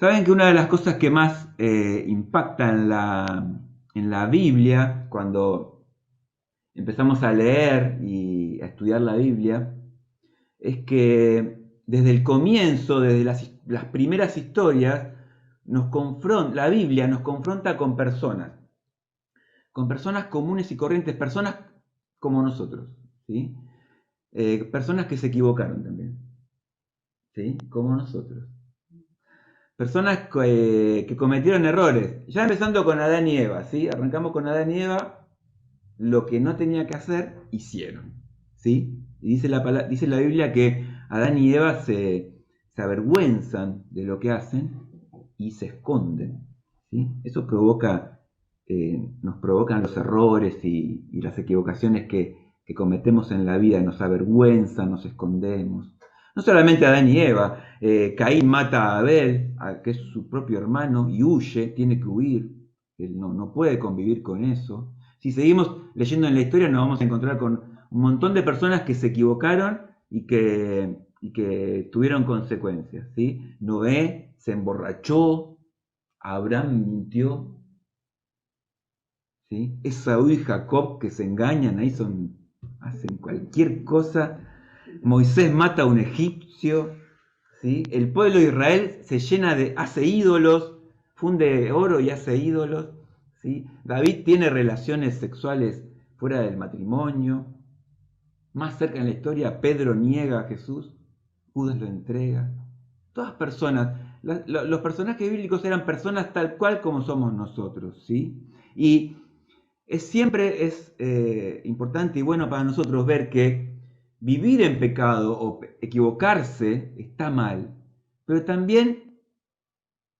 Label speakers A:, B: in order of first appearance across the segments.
A: Saben que una de las cosas que más impacta en la Biblia, cuando empezamos a leer y a estudiar la Biblia, es que desde el comienzo, desde las primeras historias, la Biblia nos confronta con personas comunes y corrientes, personas como nosotros, ¿sí? Personas que se equivocaron también, ¿sí? Como nosotros. Personas que cometieron errores, ya empezando con Adán y Eva, ¿sí? Arrancamos con Adán y Eva, lo que no tenía que hacer, hicieron, ¿sí? Y dice la Biblia que Adán y Eva se avergüenzan de lo que hacen y se esconden, ¿sí? Eso nos provocan los errores y las equivocaciones que cometemos en la vida, nos avergüenzan, nos escondemos. No solamente Adán y Eva, Caín mata a Abel, que es su propio hermano, y huye, tiene que huir, él no puede convivir con eso. Si seguimos leyendo en la historia nos vamos a encontrar con un montón de personas que se equivocaron y que tuvieron consecuencias, ¿sí? Noé se emborrachó, Abraham mintió, ¿sí? Esaú y Jacob que se engañan, hacen cualquier cosa. Moisés mata a un egipcio, ¿sí? El pueblo de Israel hace ídolos, funde oro y hace ídolos, ¿sí? David tiene relaciones sexuales fuera del matrimonio. Más cerca en la historia, Pedro niega a Jesús, Judas lo entrega. Todas personas, los personajes bíblicos eran personas tal cual como somos nosotros, ¿sí? Y siempre es importante y bueno para nosotros ver que vivir en pecado o equivocarse está mal, pero también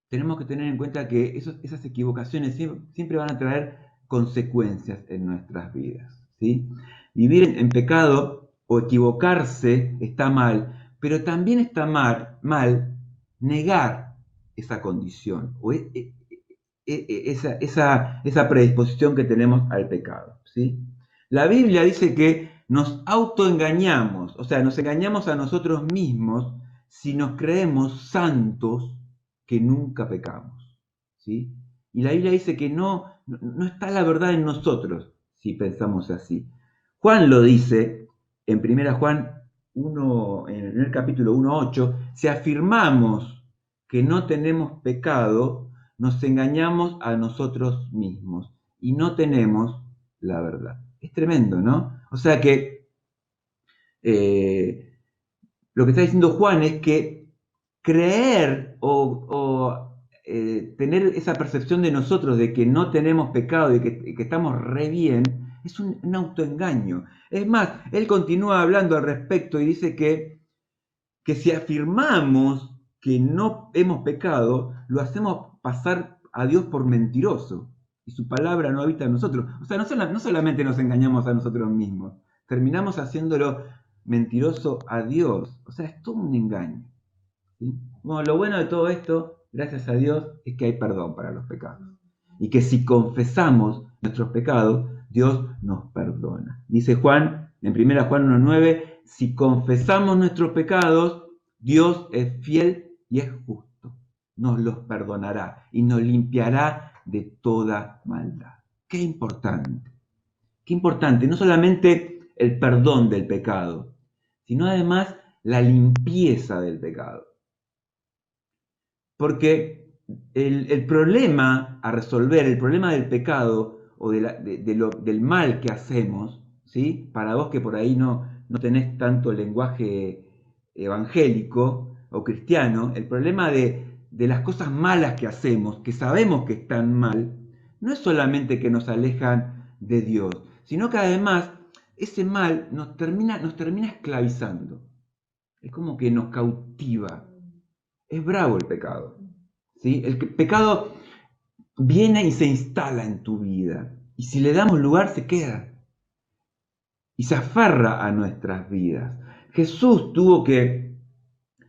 A: tenemos que tener en cuenta que esas equivocaciones siempre van a traer consecuencias en nuestras vidas, ¿sí? Vivir en pecado o equivocarse está mal, pero también está mal negar esa condición o esa predisposición que tenemos al pecado, ¿sí? La Biblia dice que nos autoengañamos, o sea, nos engañamos a nosotros mismos si nos creemos santos que nunca pecamos, ¿sí? Y la Biblia dice que no está la verdad en nosotros si pensamos así. Juan lo dice en 1 Juan 1, en el capítulo 1:8, si afirmamos que no tenemos pecado, nos engañamos a nosotros mismos y no tenemos la verdad. Es tremendo, ¿no? O sea que lo que está diciendo Juan es que creer o tener esa percepción de nosotros de que no tenemos pecado y que estamos re bien, es un autoengaño. Es más, él continúa hablando al respecto y dice que si afirmamos que no hemos pecado, lo hacemos pasar a Dios por mentiroso y su palabra no habita en nosotros. O sea, no solamente nos engañamos a nosotros mismos, terminamos haciéndolo mentiroso a Dios. O sea, es todo un engaño, ¿sí? Bueno, lo bueno de todo esto, gracias a Dios, es que hay perdón para los pecados. Y que si confesamos nuestros pecados, Dios nos perdona. Dice Juan, en 1 Juan 1:9, si confesamos nuestros pecados, Dios es fiel y es justo. Nos los perdonará y nos limpiará de toda maldad. Qué importante. Qué importante, no solamente el perdón del pecado, sino además la limpieza del pecado. Porque el problema a resolver, el problema del pecado o del mal que hacemos, ¿sí? Para vos que por ahí no tenés tanto lenguaje evangélico o cristiano, el problema de las cosas malas que hacemos, que sabemos que están mal, no es solamente que nos alejan de Dios, sino que además ese mal nos termina esclavizando. Es como que nos cautiva. Es bravo el pecado, ¿sí? El pecado viene y se instala en tu vida. Y si le damos lugar, se queda. Y se aferra a nuestras vidas. Jesús tuvo que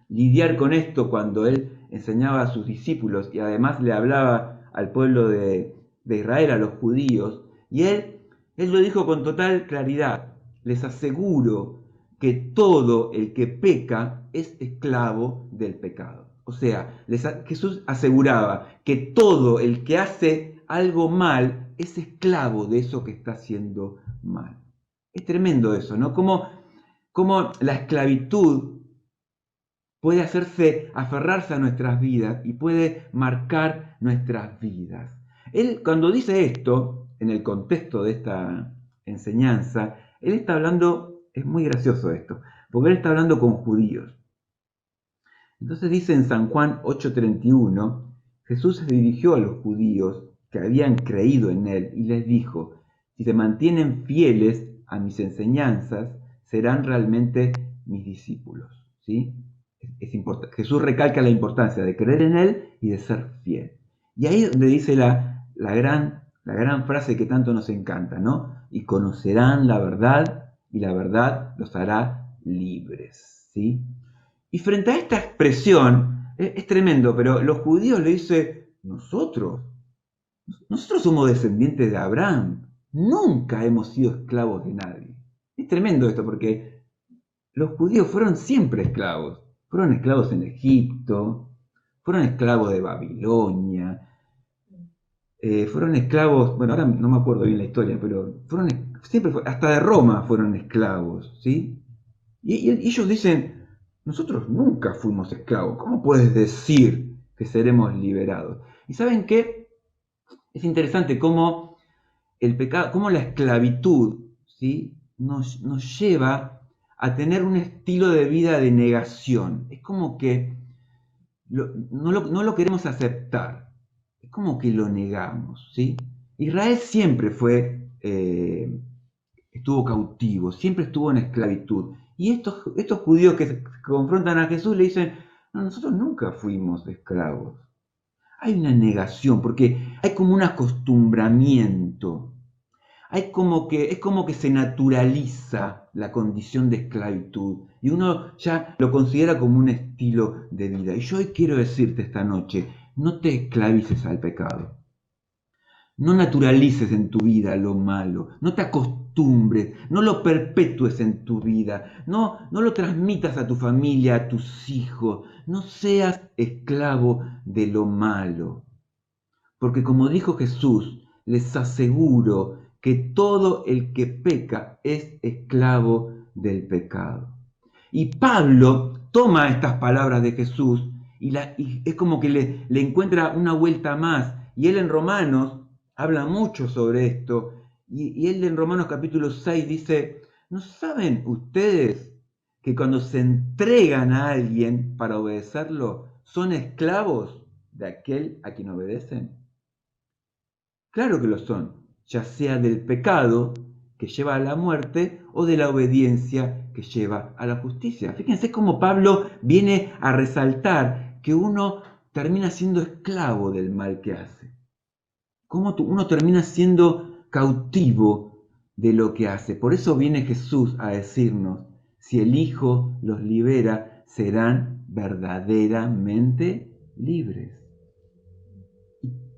A: lidiar con esto cuando él enseñaba a sus discípulos y además le hablaba al pueblo de Israel, a los judíos. Y él lo dijo con total claridad. Les aseguro que todo el que peca es esclavo del pecado. O sea, Jesús aseguraba que todo el que hace algo mal es esclavo de eso que está haciendo mal. Es tremendo eso, ¿no? Cómo la esclavitud puede aferrarse a nuestras vidas y puede marcar nuestras vidas. Él, cuando dice esto, en el contexto de esta enseñanza, él está hablando, es muy gracioso esto, porque él está hablando con judíos. Entonces dice en San Juan 8:31, Jesús se dirigió a los judíos que habían creído en él y les dijo, si se mantienen fieles a mis enseñanzas, serán realmente mis discípulos. ¿Sí? Jesús recalca la importancia de creer en él y de ser fiel. Y ahí es donde dice la gran frase que tanto nos encanta, ¿no? Y conocerán la verdad y la verdad los hará libres. ¿Sí? Y frente a esta expresión, es tremendo, pero los judíos le dicen, nosotros somos descendientes de Abraham, nunca hemos sido esclavos de nadie. Es tremendo esto porque los judíos fueron siempre esclavos. Fueron esclavos en Egipto, fueron esclavos de Babilonia, fueron esclavos, bueno, ahora no me acuerdo bien la historia, pero hasta de Roma fueron esclavos, ¿sí? Y ellos dicen, nosotros nunca fuimos esclavos, ¿cómo puedes decir que seremos liberados? ¿Y saben qué? Es interesante cómo el pecado, cómo la esclavitud, ¿sí? nos lleva a tener un estilo de vida de negación. Es como que no lo queremos aceptar, es como que lo negamos, ¿sí? Israel siempre estuvo cautivo, siempre estuvo en esclavitud. Y estos judíos que se confrontan a Jesús le dicen, no, nosotros nunca fuimos esclavos. Hay una negación, porque hay como un acostumbramiento. Es como que se naturaliza la condición de esclavitud y uno ya lo considera como un estilo de vida. Y yo hoy quiero decirte esta noche, no te esclavices al pecado. No naturalices en tu vida lo malo, no te acostumbres, no lo perpetúes en tu vida, no lo transmitas a tu familia, a tus hijos, no seas esclavo de lo malo. Porque como dijo Jesús, les aseguro que todo el que peca es esclavo del pecado. Y Pablo toma estas palabras de Jesús y es como que le encuentra una vuelta más. Y él en Romanos habla mucho sobre esto. Y él en Romanos capítulo 6 dice, ¿no saben ustedes que cuando se entregan a alguien para obedecerlo, son esclavos de aquel a quien obedecen? Claro que lo son, ya sea del pecado que lleva a la muerte o de la obediencia que lleva a la justicia. Fíjense cómo Pablo viene a resaltar que uno termina siendo esclavo del mal que hace. Cómo uno termina siendo cautivo de lo que hace. Por eso viene Jesús a decirnos, si el Hijo los libera, serán verdaderamente libres.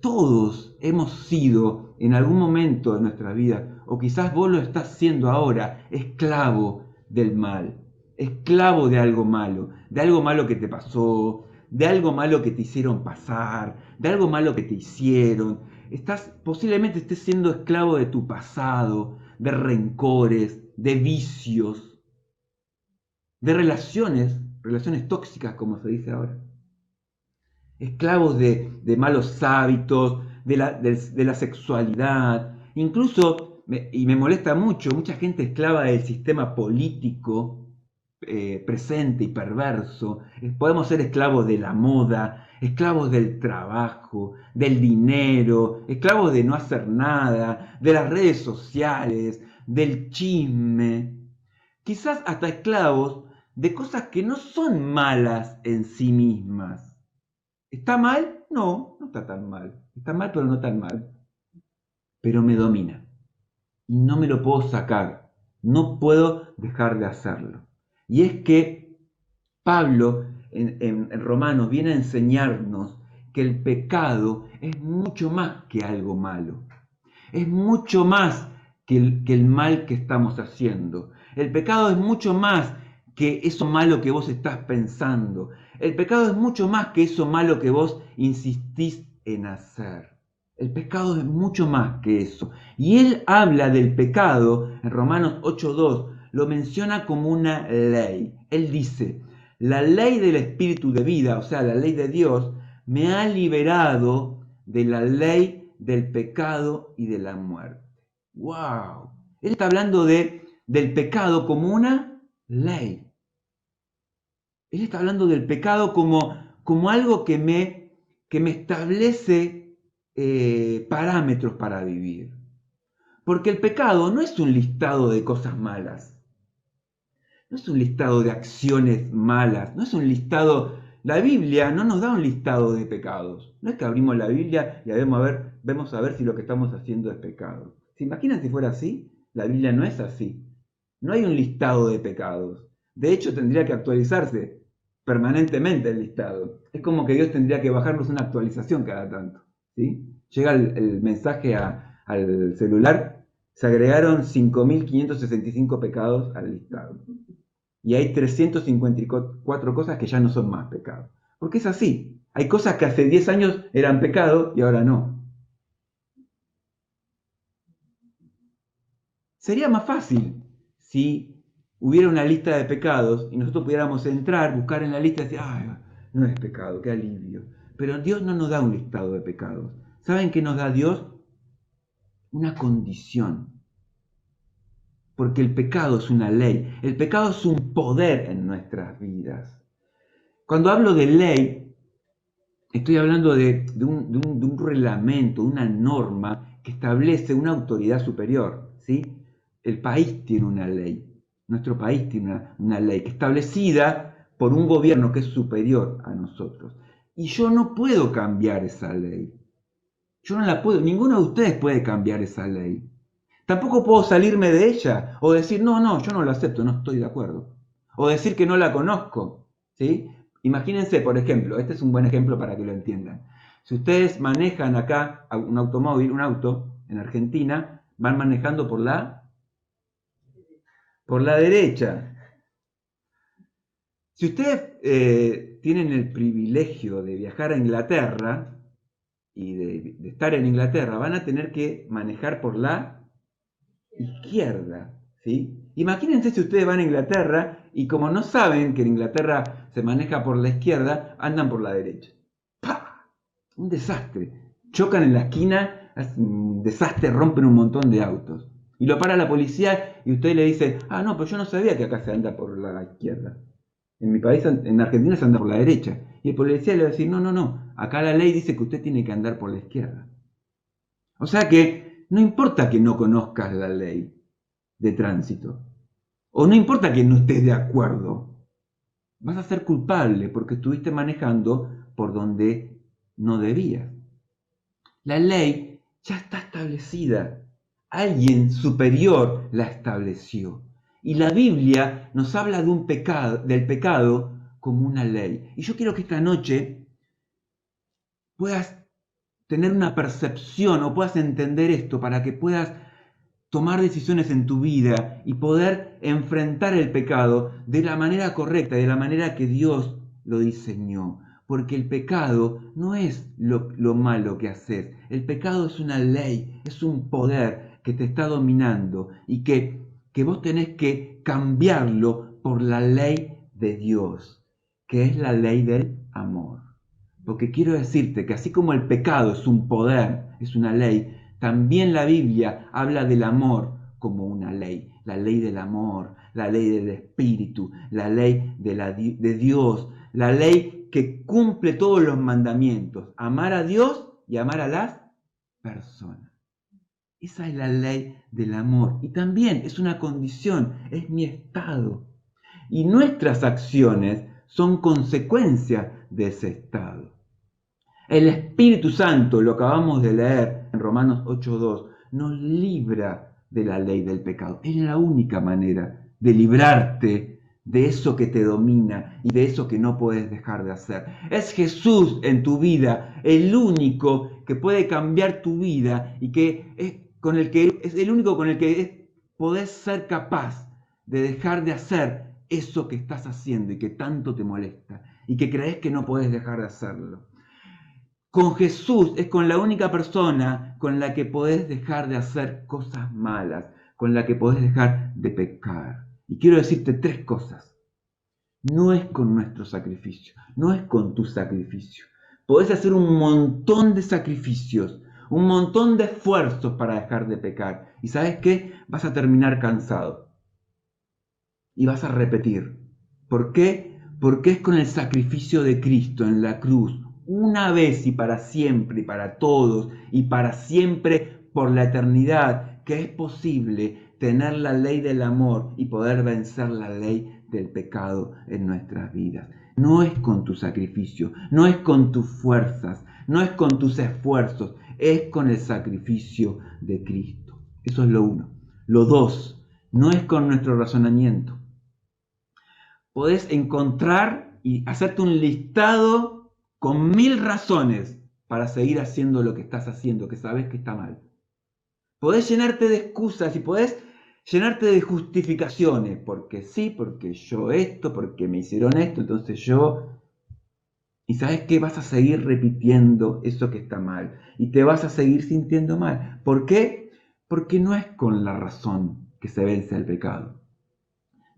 A: Todos hemos sido en algún momento de nuestra vida, o quizás vos lo estás siendo ahora, esclavo del mal, esclavo de algo malo que te pasó, de algo malo que te hicieron pasar, de algo malo que te hicieron. Posiblemente estés siendo esclavo de tu pasado, de rencores, de vicios, de relaciones tóxicas, como se dice ahora. Esclavos de malos hábitos, de la sexualidad, incluso, y me molesta mucho, mucha gente esclava del sistema político presente y perverso. Podemos ser esclavos de la moda, esclavos del trabajo, del dinero, esclavos de no hacer nada, de las redes sociales, del chisme, quizás hasta esclavos de cosas que no son malas en sí mismas. ¿Está mal? No, no está tan mal. Está mal, pero no tan mal. Pero me domina. Y no me lo puedo sacar. No puedo dejar de hacerlo. Y es que Pablo en Romanos viene a enseñarnos que el pecado es mucho más que algo malo. Es mucho más que el mal que estamos haciendo. El pecado es mucho más que eso malo que vos estás pensando. El pecado es mucho más que eso malo que vos insistís en hacer. El pecado es mucho más que eso. Y él habla del pecado en Romanos 8:2, lo menciona como una ley. Él dice, la ley del espíritu de vida, o sea, la ley de Dios, me ha liberado de la ley del pecado y de la muerte. ¡Wow! Él está hablando del pecado como una ley. Él está hablando del pecado como algo que me establece parámetros para vivir. Porque el pecado no es un listado de cosas malas. No es un listado de acciones malas. No es un listado... La Biblia no nos da un listado de pecados. No es que abrimos la Biblia y vemos a ver si lo que estamos haciendo es pecado. ¿Se imaginan si fuera así? La Biblia no es así. No hay un listado de pecados. De hecho, tendría que actualizarse permanentemente el listado. Es como que Dios tendría que bajarnos una actualización cada tanto. ¿Sí? Llega el mensaje al celular, se agregaron 5.565 pecados al listado. Y hay 354 cosas que ya no son más pecados. Porque es así. Hay cosas que hace 10 años eran pecado y ahora no. Sería más fácil si hubiera una lista de pecados y nosotros pudiéramos entrar, buscar en la lista y decir, ay, no es pecado, qué alivio. Pero Dios no nos da un listado de pecados. ¿Saben qué nos da Dios? Una condición. Porque el pecado es una ley. El pecado es un poder en nuestras vidas. Cuando hablo de ley, estoy hablando de un reglamento, una norma que establece una autoridad superior. ¿Sí? El país tiene una ley. Nuestro país tiene una ley que es establecida por un gobierno que es superior a nosotros. Y yo no puedo cambiar esa ley. Yo no la puedo, ninguno de ustedes puede cambiar esa ley. Tampoco puedo salirme de ella o decir, no, yo no la acepto, no estoy de acuerdo. O decir que no la conozco. ¿Sí? Imagínense, por ejemplo, este es un buen ejemplo para que lo entiendan. Si ustedes manejan acá un automóvil, un auto, en Argentina, van manejando por la derecha. Si ustedes tienen el privilegio de viajar a Inglaterra y de estar en Inglaterra, van a tener que manejar por la izquierda, ¿sí? Imagínense si ustedes van a Inglaterra y como no saben que en Inglaterra se maneja por la izquierda, andan por la derecha. ¡Pah! Un desastre. Chocan en la esquina, es un desastre, rompen un montón de autos. Y lo para la policía y usted le dice, no, pero yo no sabía que acá se anda por la izquierda. En mi país, en Argentina, se anda por la derecha. Y el policía le va a decir, no, acá la ley dice que usted tiene que andar por la izquierda. O sea que no importa que no conozcas la ley de tránsito, o no importa que no estés de acuerdo, vas a ser culpable porque estuviste manejando por donde no debías. La ley ya está establecida. Alguien superior la estableció. Y la Biblia nos habla de del pecado como una ley. Y yo quiero que esta noche puedas tener una percepción o puedas entender esto para que puedas tomar decisiones en tu vida y poder enfrentar el pecado de la manera correcta, de la manera que Dios lo diseñó. Porque el pecado no es lo malo que haces. El pecado es una ley, es un poder que te está dominando y que vos tenés que cambiarlo por la ley de Dios, que es la ley del amor. Porque quiero decirte que así como el pecado es un poder, es una ley, también la Biblia habla del amor como una ley. La ley del amor, la ley del espíritu, la ley de Dios, la ley que cumple todos los mandamientos. Amar a Dios y amar a las personas. Esa es la ley del amor. Y también es una condición, es mi estado. Y nuestras acciones son consecuencia de ese estado. El Espíritu Santo, lo acabamos de leer en Romanos 8:2, nos libra de la ley del pecado. Es la única manera de librarte de eso que te domina y de eso que no puedes dejar de hacer. Es Jesús en tu vida, el único que puede cambiar tu vida y que es el único con el que podés ser capaz de dejar de hacer eso que estás haciendo y que tanto te molesta y que crees que no puedes dejar de hacerlo. Con Jesús es con la única persona con la que podés dejar de hacer cosas malas, con la que podés dejar de pecar. Y quiero decirte 3 cosas. No es con nuestro sacrificio, no es con tu sacrificio. Podés hacer un montón de sacrificios, un montón de esfuerzos para dejar de pecar. ¿Y sabes qué? Vas a terminar cansado. Y vas a repetir. ¿Por qué? Porque es con el sacrificio de Cristo en la cruz, una vez y para siempre, y para todos, y para siempre por la eternidad, que es posible tener la ley del amor y poder vencer la ley del pecado en nuestras vidas. No es con tu sacrificio, no es con tus fuerzas, no es con tus esfuerzos, es con el sacrificio de Cristo. Eso es lo 1. Lo 2, no es con nuestro razonamiento. Podés encontrar y hacerte un listado con 1000 razones para seguir haciendo lo que estás haciendo, que sabes que está mal. Podés llenarte de excusas y podés llenarte de justificaciones, porque sí, porque yo esto, porque me hicieron esto, entonces yo... Y sabes que vas a seguir repitiendo eso que está mal y te vas a seguir sintiendo mal. ¿Por qué? Porque no es con la razón que se vence el pecado.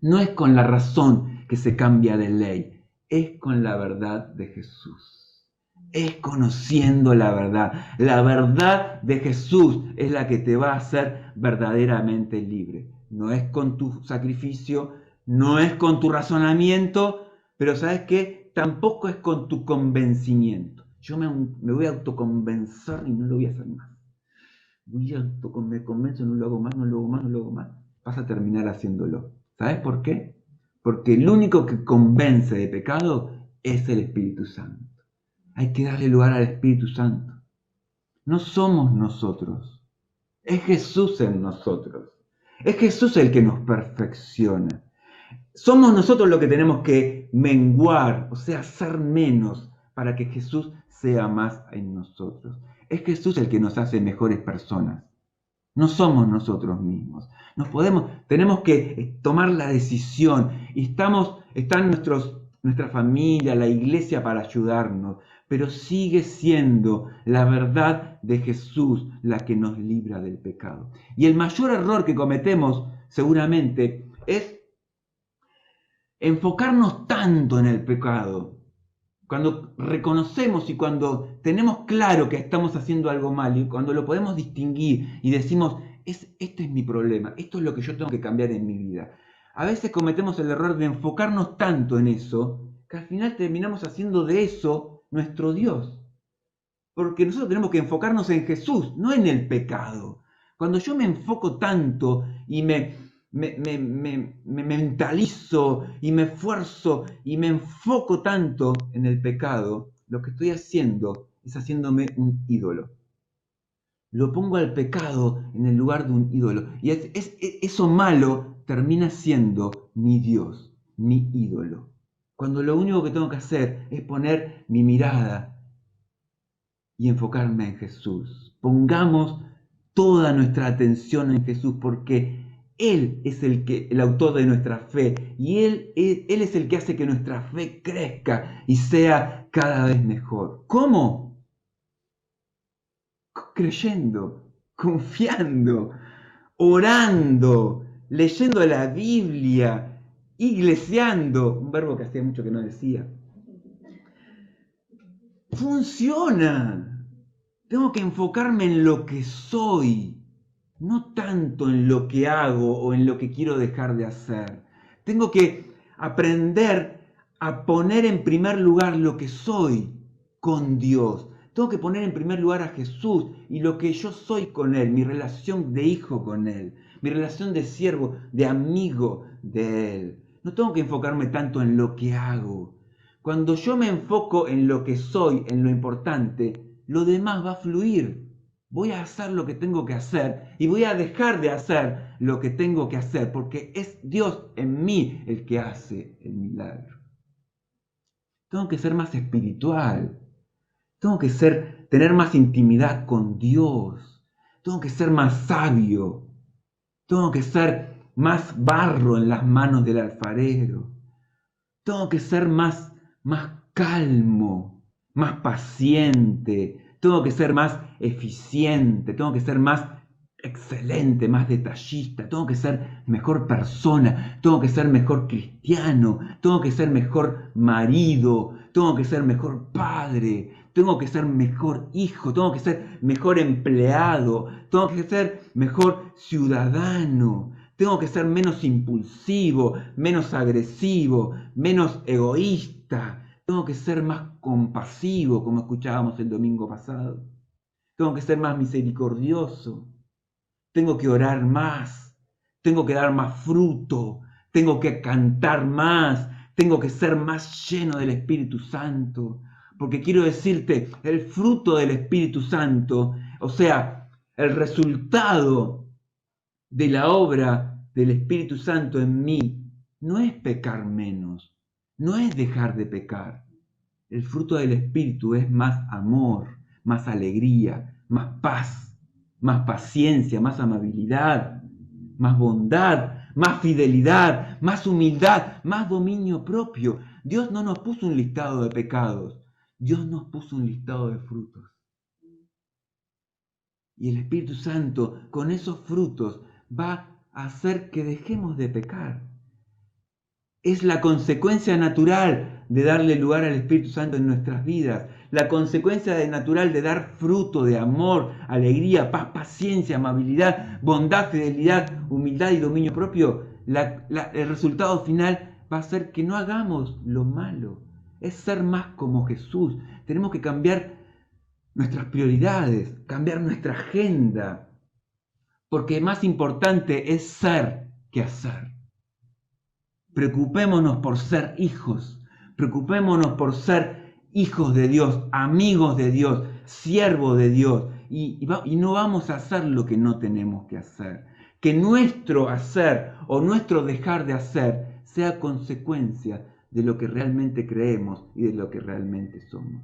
A: No es con la razón que se cambia de ley, es con la verdad de Jesús. Es conociendo la verdad. La verdad de Jesús es la que te va a hacer verdaderamente libre. No es con tu sacrificio, no es con tu razonamiento, pero ¿sabes qué? Tampoco es con tu convencimiento. Yo me voy a autoconvencer y no lo voy a hacer más. Me convenzo, no lo hago más, no lo hago más, no lo hago más. Vas a terminar haciéndolo. ¿Sabes por qué? Porque el único que convence de pecado es el Espíritu Santo. Hay que darle lugar al Espíritu Santo. No somos nosotros. Es Jesús en nosotros. Es Jesús el que nos perfecciona. Somos nosotros los que tenemos que menguar, o sea, ser menos, para que Jesús sea más en nosotros. Es Jesús el que nos hace mejores personas. No somos nosotros mismos. Tenemos que tomar la decisión y están nuestra familia, la iglesia para ayudarnos, pero sigue siendo la verdad de Jesús la que nos libra del pecado. Y el mayor error que cometemos seguramente es enfocarnos tanto en el pecado. Cuando reconocemos y cuando tenemos claro que estamos haciendo algo mal y cuando lo podemos distinguir y decimos, este es mi problema, esto es lo que yo tengo que cambiar en mi vida. A veces cometemos el error de enfocarnos tanto en eso que al final terminamos haciendo de eso nuestro Dios. Porque nosotros tenemos que enfocarnos en Jesús, no en el pecado. Cuando yo me enfoco tanto y me mentalizo y me esfuerzo y me enfoco tanto en el pecado, lo que estoy haciendo es haciéndome un ídolo. Lo pongo al pecado en el lugar de un ídolo. Y eso malo termina siendo mi Dios, mi ídolo. Cuando lo único que tengo que hacer es poner mi mirada y enfocarme en Jesús. Pongamos toda nuestra atención en Jesús porque Él es el autor de nuestra fe y Él es el que hace que nuestra fe crezca y sea cada vez mejor. ¿Cómo? Creyendo, confiando, orando, leyendo la Biblia, iglesiando, un verbo que hacía mucho que no decía. Funciona. Tengo que enfocarme en lo que soy, no tanto en lo que hago o en lo que quiero dejar de hacer. Tengo que aprender a poner en primer lugar lo que soy con Dios. Tengo que poner en primer lugar a Jesús y lo que yo soy con Él, mi relación de hijo con Él, mi relación de siervo, de amigo de Él. No tengo que enfocarme tanto en lo que hago. Cuando yo me enfoco en lo que soy, en lo importante, lo demás va a fluir. Voy a hacer lo que tengo que hacer y voy a dejar de hacer lo que tengo que hacer porque es Dios en mí el que hace el milagro. Tengo que ser más espiritual. Tengo que tener más intimidad con Dios. Tengo que ser más sabio. Tengo que ser más barro en las manos del alfarero. Tengo que ser más calmo, más paciente. Tengo que ser más eficiente. Tengo que ser más excelente, más detallista. Tengo que ser mejor persona. Tengo que ser mejor cristiano. Tengo que ser mejor marido. Tengo que ser mejor padre. Tengo que ser mejor hijo. Tengo que ser mejor empleado. Tengo que ser mejor ciudadano. Tengo que ser menos impulsivo, menos agresivo, menos egoísta. Tengo que ser más compasivo, como escuchábamos el domingo pasado. Tengo que ser más misericordioso. Tengo que orar más. Tengo que dar más fruto. Tengo que cantar más. Tengo que ser más lleno del Espíritu Santo. Porque quiero decirte, el fruto del Espíritu Santo, o sea, el resultado de la obra del Espíritu Santo en mí, no es pecar menos, no es dejar de pecar. El fruto del Espíritu es más amor, más alegría, más paz, más paciencia, más amabilidad, más bondad, más fidelidad, más humildad, más dominio propio. Dios no nos puso un listado de pecados, Dios nos puso un listado de frutos. Y el Espíritu Santo con esos frutos va a hacer que dejemos de pecar. Es la consecuencia natural de darle lugar al Espíritu Santo en nuestras vidas. La consecuencia natural de dar fruto de amor, alegría, paz, paciencia, amabilidad, bondad, fidelidad, humildad y dominio propio. El resultado final va a ser que no hagamos lo malo. Es ser más como Jesús. Tenemos que cambiar nuestras prioridades, cambiar nuestra agenda, porque más importante es ser que hacer. Preocupémonos por ser hijos, preocupémonos por ser hijos de Dios, amigos de Dios, siervos de Dios, y no vamos a hacer lo que no tenemos que hacer. Que nuestro hacer o nuestro dejar de hacer sea consecuencia de lo que realmente creemos y de lo que realmente somos.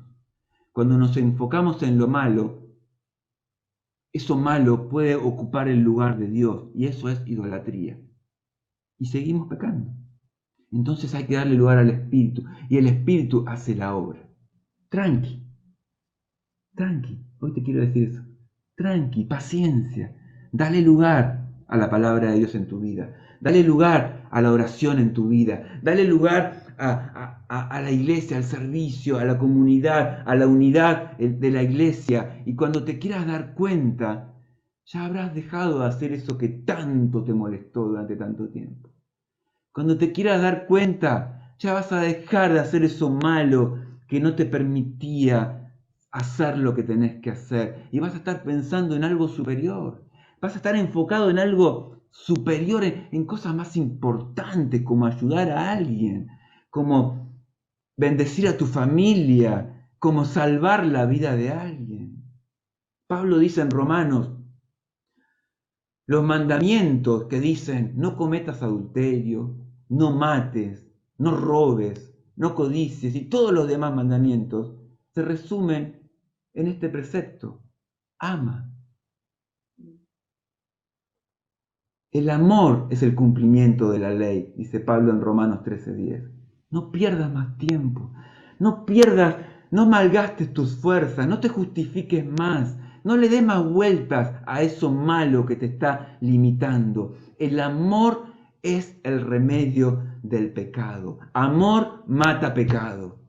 A: Cuando nos enfocamos en lo malo, eso malo puede ocupar el lugar de Dios y eso es idolatría. Y seguimos pecando. Entonces hay que darle lugar al Espíritu y el Espíritu hace la obra. Tranqui, tranqui, hoy te quiero decir eso. Tranqui, paciencia. Dale lugar a la palabra de Dios en tu vida. Dale lugar a la oración en tu vida. Dale lugar a la iglesia, al servicio, a la comunidad, a la unidad de la iglesia. Y cuando te quieras dar cuenta, ya habrás dejado de hacer eso que tanto te molestó durante tanto tiempo. Cuando te quieras dar cuenta, ya vas a dejar de hacer eso malo que no te permitía hacer lo que tenés que hacer. Y vas a estar pensando en algo superior. Vas a estar enfocado en algo superior, en cosas más importantes, como ayudar a alguien, como bendecir a tu familia, como salvar la vida de alguien. Pablo dice en Romanos, los mandamientos que dicen no cometas adulterio, no mates, no robes, no codicies y todos los demás mandamientos se resumen en este precepto: ama. El amor es el cumplimiento de la ley, dice Pablo en Romanos 13:10. No pierdas más tiempo, no malgastes tus fuerzas, no te justifiques más, no le des más vueltas a eso malo que te está limitando. El amor es el remedio del pecado. Amor mata pecado.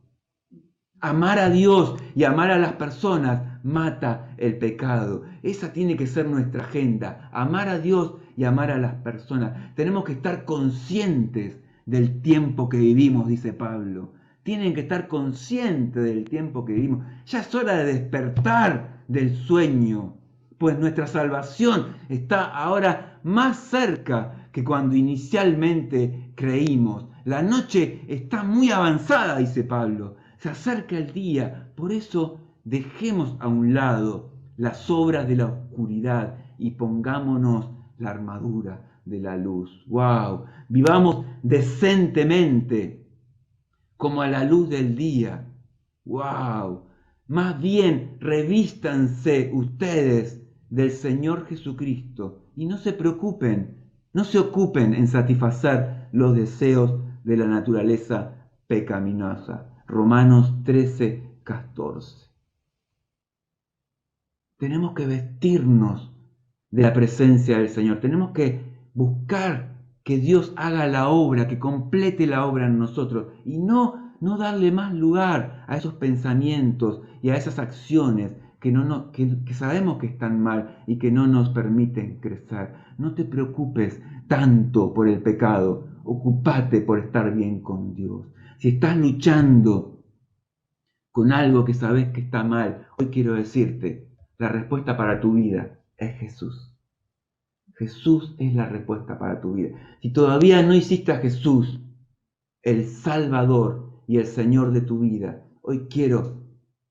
A: Amar a Dios y amar a las personas mata el pecado. Esa tiene que ser nuestra agenda. Amar a Dios y amar a las personas. Tenemos que estar conscientes del tiempo que vivimos, dice Pablo. Tienen que estar conscientes del tiempo que vivimos. Ya es hora de despertar del sueño, pues nuestra salvación está ahora más cerca que cuando inicialmente creímos. La noche está muy avanzada, dice Pablo. Se acerca el día, por eso dejemos a un lado las obras de la oscuridad y pongámonos la armadura de la luz. ¡Wow! Vivamos decentemente como a la luz del día. ¡Wow! Más bien revístanse ustedes del Señor Jesucristo y no se preocupen No se ocupen en satisfacer los deseos de la naturaleza pecaminosa. Romanos 13, 14. Tenemos que vestirnos de la presencia del Señor. Tenemos que buscar que Dios haga la obra, que complete la obra en nosotros y no darle más lugar a esos pensamientos y a esas acciones que sabemos que están mal y que no nos permiten crecer. No te preocupes tanto por el pecado, ocúpate por estar bien con Dios. Si estás luchando con algo que sabes que está mal, hoy quiero decirte, la respuesta para tu vida es Jesús. Jesús es la respuesta para tu vida. Si todavía no hiciste a Jesús el Salvador y el Señor de tu vida, hoy quiero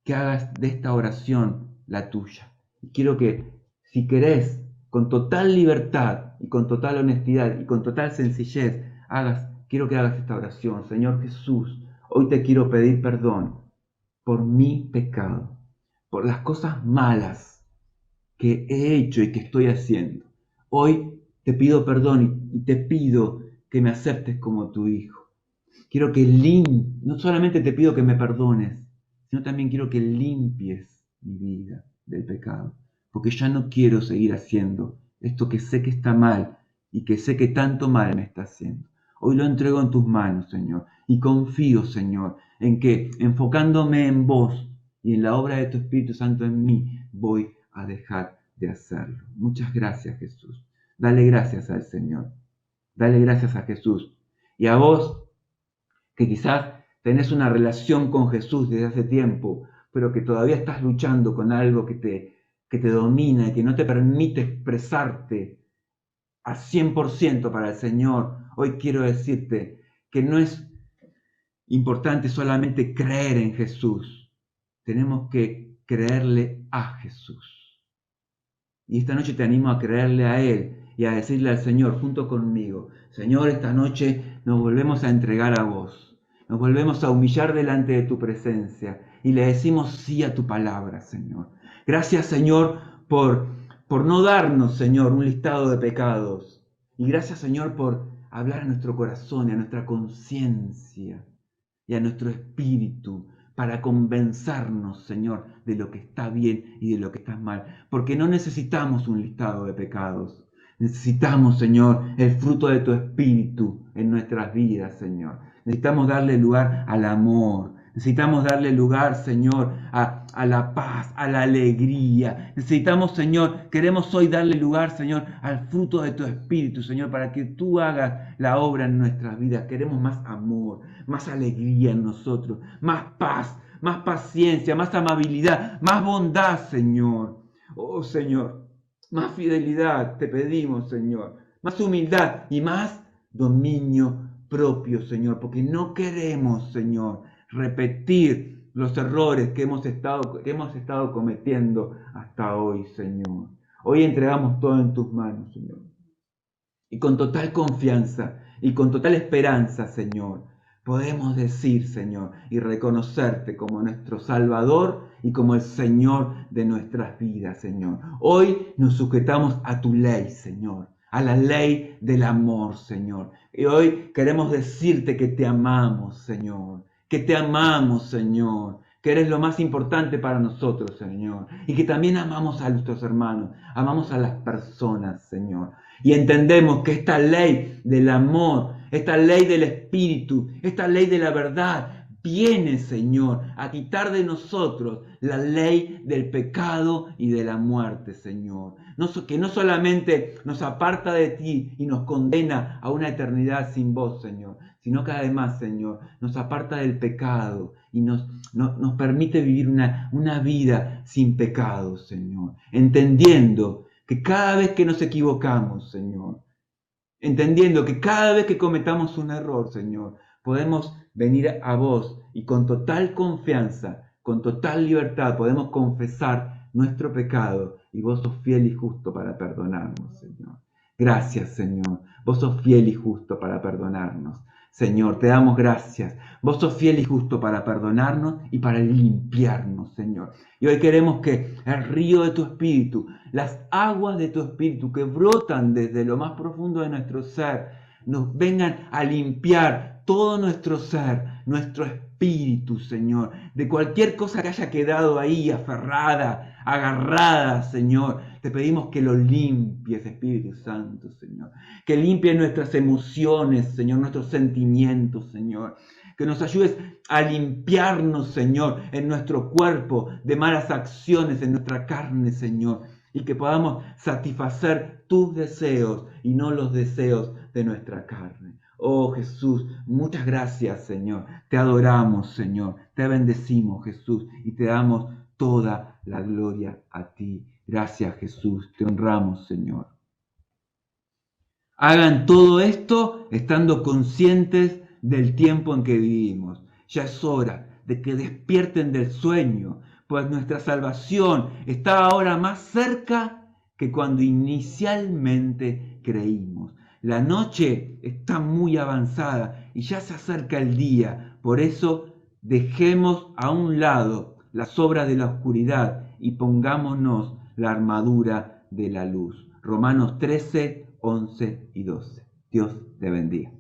A: que hagas de esta oración la tuya. Y quiero que, si querés, con total libertad y con total honestidad y con total sencillez, quiero que hagas esta oración. Señor Jesús, hoy te quiero pedir perdón por mi pecado, por las cosas malas que he hecho y que estoy haciendo. Hoy te pido perdón y te pido que me aceptes como tu hijo. Quiero que no solamente te pido que me perdones, sino también quiero que limpies mi vida del pecado, porque ya no quiero seguir haciendo esto que sé que está mal y que sé que tanto mal me está haciendo. Hoy lo entrego en tus manos, Señor, y confío, Señor, en que enfocándome en vos y en la obra de tu Espíritu Santo en mí, voy a dejar de hacerlo. Muchas gracias, Jesús. Dale gracias al Señor. Dale gracias a Jesús. Y a vos, que quizás tenés una relación con Jesús desde hace tiempo, pero que todavía estás luchando con algo que te domina y que no te permite expresarte al 100% para el Señor. Hoy quiero decirte que no es importante solamente creer en Jesús. Tenemos que creerle a Jesús. Y esta noche te animo a creerle a Él y a decirle al Señor junto conmigo: Señor, esta noche nos volvemos a entregar a vos. Nos volvemos a humillar delante de tu presencia y le decimos sí a tu palabra, Señor. Gracias, Señor, por no darnos, Señor, un listado de pecados. Y gracias, Señor, por hablar a nuestro corazón y a nuestra conciencia y a nuestro espíritu para convencernos, Señor, de lo que está bien y de lo que está mal. Porque no necesitamos un listado de pecados. Necesitamos, Señor, el fruto de tu espíritu en nuestras vidas, Señor. Necesitamos darle lugar al amor. Necesitamos darle lugar, Señor, a la paz, a la alegría. Necesitamos, Señor, queremos hoy darle lugar, Señor, al fruto de tu espíritu, Señor, para que tú hagas la obra en nuestras vidas. Queremos más amor, más alegría en nosotros, más paz, más paciencia, más amabilidad, más bondad, Señor. Oh, Señor, más fidelidad te pedimos, Señor, más humildad y más dominio propio, Señor, porque no queremos, Señor, repetir los errores que hemos estado cometiendo hasta hoy, Señor. Hoy entregamos todo en tus manos, Señor. Y con total confianza y con total esperanza, Señor, podemos decir, Señor, y reconocerte como nuestro Salvador y como el Señor de nuestras vidas, Señor. Hoy nos sujetamos a tu ley, Señor, a la ley del amor, Señor. Y hoy queremos decirte que te amamos, Señor, que te amamos, Señor, que eres lo más importante para nosotros, Señor, y que también amamos a nuestros hermanos, amamos a las personas, Señor. Y entendemos que esta ley del amor, esta ley del espíritu, esta ley de la verdad, viene, Señor, a quitar de nosotros la ley del pecado y de la muerte, Señor. Que no solamente nos aparta de ti y nos condena a una eternidad sin vos, Señor, sino que además, Señor, nos aparta del pecado y nos permite vivir una vida sin pecado, Señor, entendiendo que cada vez que nos equivocamos, Señor, entendiendo que cada vez que cometamos un error, Señor, podemos venir a vos y con total confianza, con total libertad, podemos confesar nuestro pecado y vos sos fiel y justo para perdonarnos, Señor. Gracias, Señor. Vos sos fiel y justo para perdonarnos. Señor, te damos gracias. Vos sos fiel y justo para perdonarnos y para limpiarnos, Señor. Y hoy queremos que el río de tu Espíritu, las aguas de tu Espíritu que brotan desde lo más profundo de nuestro ser, nos vengan a limpiar todo nuestro ser, nuestro espíritu, Señor, de cualquier cosa que haya quedado ahí aferrada, agarrada, Señor. Te pedimos que lo limpies, Espíritu Santo, Señor. Que limpie nuestras emociones, Señor, nuestros sentimientos, Señor. Que nos ayudes a limpiarnos, Señor, en nuestro cuerpo de malas acciones, en nuestra carne, Señor. Y que podamos satisfacer tus deseos y no los deseos de nuestra carne. Oh Jesús, muchas gracias, Señor. Te adoramos, Señor. Te bendecimos, Jesús, y te damos toda la gloria a ti. Gracias, Jesús. Te honramos, Señor. Hagan todo esto estando conscientes del tiempo en que vivimos. Ya es hora de que despierten del sueño, pues nuestra salvación está ahora más cerca que cuando inicialmente creímos. La noche está muy avanzada y ya se acerca el día. Por eso dejemos a un lado las obras de la oscuridad y pongámonos la armadura de la luz. Romanos 13, 11 y 12. Dios te bendiga.